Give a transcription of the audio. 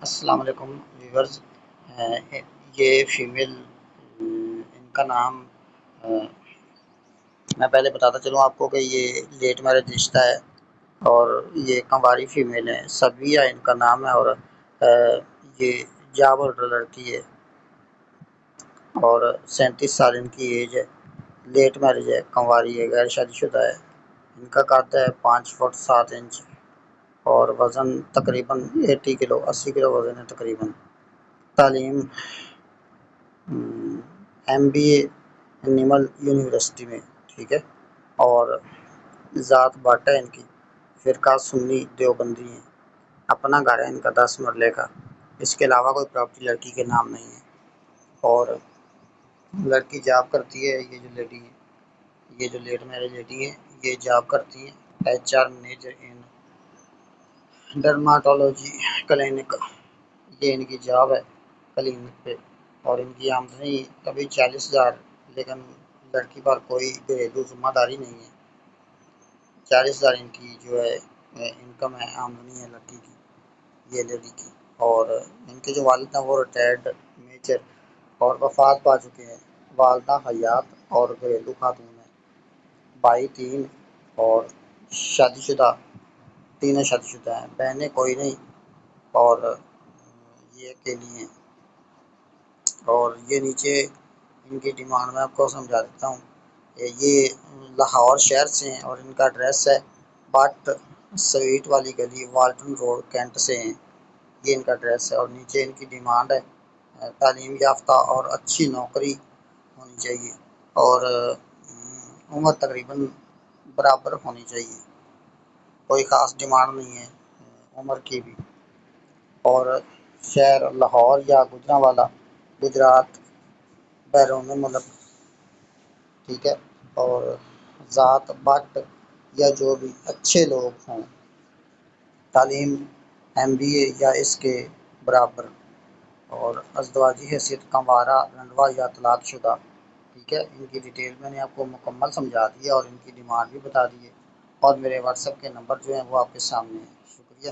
السلام علیکم ویورز۔ یہ فیمیل، ان کا نام میں پہلے بتاتا چلوں آپ کو کہ یہ لیٹ میرج رشتہ ہے اور یہ کنواری فیمیل ہے، سبیہ ان کا نام ہے، اور یہ جاب ہولڈر لڑکی ہے اور 37 سال ان کی ایج ہے، لیٹ میرج ہے، کنواری ہے، غیر شادی شدہ ہے۔ ان کا قد ہے 5 فٹ 7 انچ اور وزن تقریباً 80 کلو 80 کلو وزن ہے تقریباً۔ تعلیم ایم بی اے نیمل یونیورسٹی میں، ٹھیک ہے، اور ذات باٹا ان کی، فرقہ سنی دیوبندی ہیں، اپنا گھر ہے ان کا 10 مرلے کا، اس کے علاوہ کوئی پراپرٹی لڑکی کے نام نہیں ہے، اور لڑکی جاب کرتی ہے۔ یہ جو لیڈی ہے، یہ جو لیٹ میرج لیڈی ہے، یہ جاب کرتی ہیں HR منیجر ان ڈرماٹولوجی کلینک، یہ ان کی جاب ہے کلینک پہ، اور ان کی آمدنی کبھی 40,000، لیکن لڑکی پر کوئی گھریلو ذمہ داری نہیں ہے۔ 40,000 ان کی جو ہے انکم ہے، آمدنی ہے لڑکی کی، یہ لیڈی کی، اور ان کے جو والد ہیں وہ ریٹائرڈ میجر اور وفات پا چکے ہیں۔ والدہ حیات اور گھریلو خاتون ہیں، بھائی 3 اور شادی شدہ، تینوں شادی شدہ ہیں، بہنیں کوئی نہیں، اور یہ اکیلی ہیں۔ اور یہ نیچے ان کی ڈیمانڈ میں آپ کو سمجھا دیتا ہوں۔ یہ لاہور شہر سے ہیں اور ان کا ایڈریس ہے بٹ سویٹ والی گلی، والٹن روڈ، کینٹ سے ہیں، یہ ان کا ایڈریس ہے۔ اور نیچے ان کی ڈیمانڈ ہے تعلیم یافتہ اور اچھی نوکری ہونی چاہیے، اور عمر تقریباً برابر ہونی چاہیے، کوئی خاص ڈیمانڈ نہیں ہے عمر کی بھی، اور شہر لاہور یا گوجرانوالا گجرات، بیرون ملک، ٹھیک ہے، اور ذات بٹ یا جو بھی اچھے لوگ ہوں، تعلیم MBA یا اس کے برابر، اور ازدواجی حیثیت کنوارا، رنڈوا یا طلاق شدہ، ٹھیک ہے۔ ان کی ڈیٹیل میں نے آپ کو مکمل سمجھا دی ہے اور ان کی ڈیمانڈ بھی بتا دی ہے، اور میرے WhatsApp کے نمبر جو ہیں وہ آپ کے سامنے ہیں۔ شکریہ۔